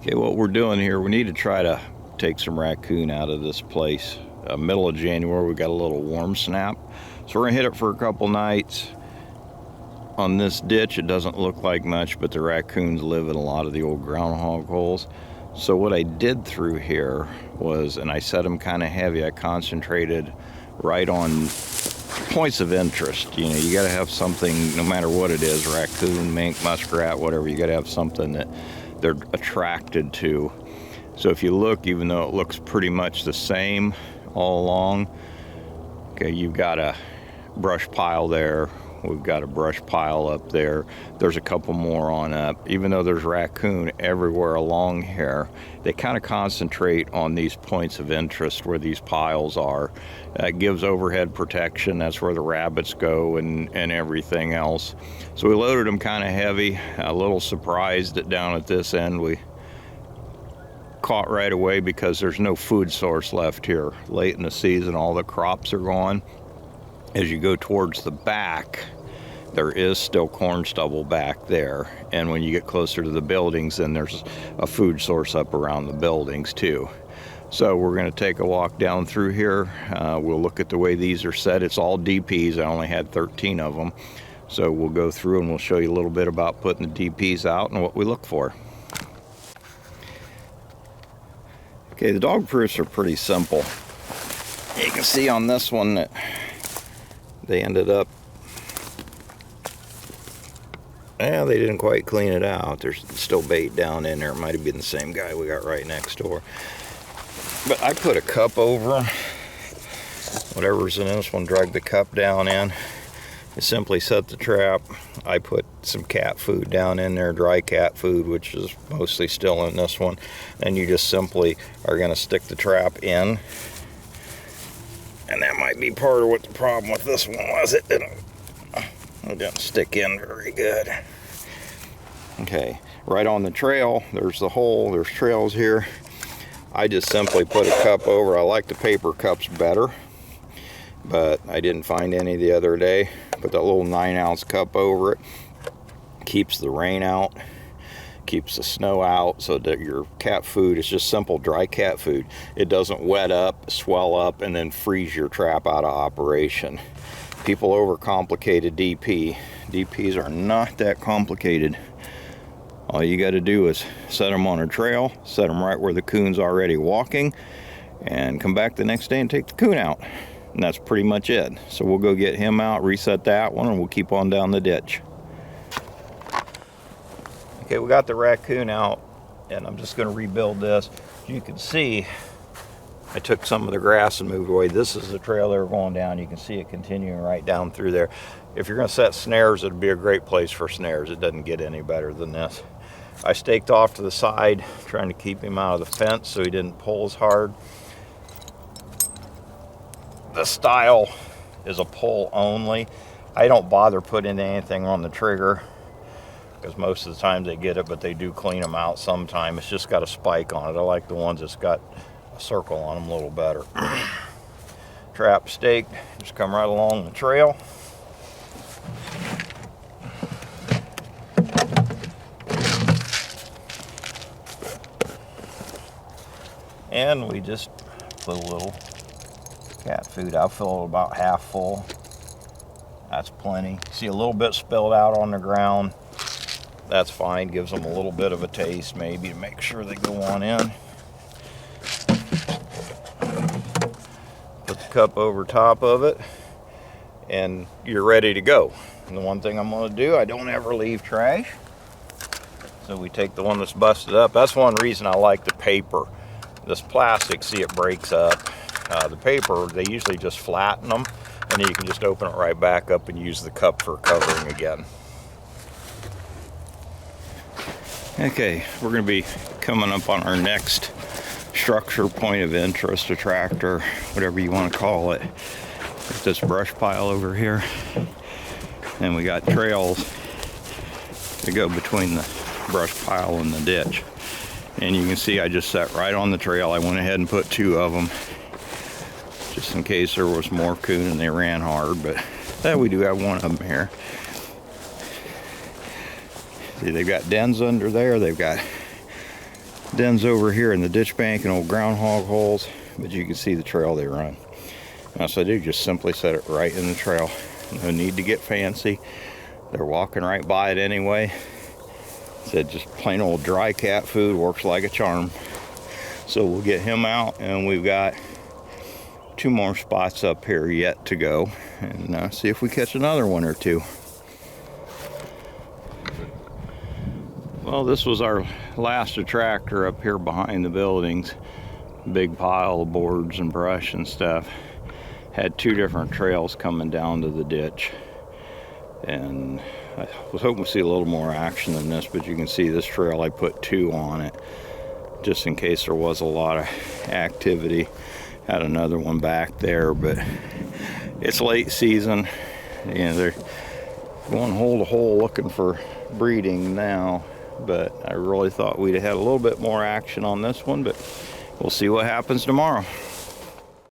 Okay, what we're doing here, we need to try to take some raccoon out of this place. Middle of January, we got a little warm snap. So we're gonna hit it for a couple nights. On this ditch, it doesn't look like much, but the raccoons live in a lot of the old groundhog holes. So what I did through here was, and I set them kind of heavy, I concentrated right on points of interest. You know, you gotta have something, no matter what it is, raccoon, mink, muskrat, whatever, you gotta have something that they're attracted to. So if you look, even though it looks pretty much the same all along, okay, you've got a brush pile there, we've got a brush pile up there, there's a couple more on up. Even though there's raccoon everywhere along here, they kind of concentrate on these points of interest where these piles are. That gives overhead protection. That's where the rabbits go and everything else. So we loaded them kind of heavy. A little surprised that down at this end we caught right away because there's no food source left here. Late in the season, all the crops are gone. As you go towards the back, there is still corn stubble back there. And when you get closer to the buildings, then there's a food source up around the buildings too. So we're gonna take a walk down through here. We'll look at the way these are set. It's all DPs, I only had 13 of them. So we'll go through and we'll show you a little bit about putting the DPs out and what we look for. Okay, the dog proofs are pretty simple. You can see on this one that they ended up, yeah, they didn't quite clean it out. There's still bait down in there. It might have been the same guy we got right next door. But I put a cup over them. Whatever's in this one, drag the cup down in. You simply set the trap. I put some cat food down in there, dry cat food, which is mostly still in this one. And you just simply are gonna stick the trap in. And that might be part of what the problem with this one was. It didn't stick in very good. Okay, right on the trail, there's the hole, there's trails here. I just simply put a cup over. I like the paper cups better, but I didn't find any the other day. Put that little 9-ounce cup over it. Keeps the rain out, keeps the snow out, so that your cat food is just simple dry cat food. It doesn't wet up, swell up, and then freeze your trap out of operation. People overcomplicate a DP. DPs are not that complicated. All you got to do is set them on a trail, set them right where the coon's already walking, and come back the next day and take the coon out. And that's pretty much it. So we'll go get him out, reset that one, and we'll keep on down the ditch. Okay, we got the raccoon out, and I'm just going to rebuild this. You can see I took some of the grass and moved away. This is the trail they were going down. You can see it continuing right down through there. If you're going to set snares, it'd be a great place for snares. It doesn't get any better than this. I staked off to the side, trying to keep him out of the fence so he didn't pull as hard. The style is a pull only. I don't bother putting anything on the trigger because most of the time they get it, but they do clean them out sometime. It's just got a spike on it. I like the ones that's got a circle on them a little better. Trap staked, just come right along the trail. And we just put a little cat food. I'll fill it about half full. That's plenty. See a little bit spilled out on the ground. That's fine. Gives them a little bit of a taste maybe to make sure they go on in. Put the cup over top of it and you're ready to go. And the one thing I'm going to do, I don't ever leave trash. So we take the one that's busted up. That's one reason I like the paper. This plastic, see, it breaks up. The paper, they usually just flatten them, and then you can just open it right back up and use the cup for covering again. Okay, we're going to be coming up on our next structure, point of interest, attractor, whatever you want to call it. There's this brush pile over here, and we got trails that go between the brush pile and the ditch. And you can see I just sat right on the trail. I went ahead and put 2 of them just in case there was more coon and they ran hard, but we do have one of them here. See, they've got dens under there. They've got dens over here in the ditch bank and old groundhog holes, but you can see the trail they run. Now, so they just simply set it right in the trail. No need to get fancy. They're walking right by it anyway. Said just plain old dry cat food works like a charm. So we'll get him out, and we've got 2 more spots up here yet to go, and see if we catch another one or two. Well, this was our last attractor up here behind the buildings. Big pile of boards and brush and stuff. Had 2 different trails coming down to the ditch, and I was hoping to see a little more action than this, but you can see this trail, I put 2 on it just in case there was a lot of activity. Had another one back there, but it's late season. You know, they're going hole to hole looking for breeding now, but I really thought we'd have had a little bit more action on this one, but we'll see what happens tomorrow.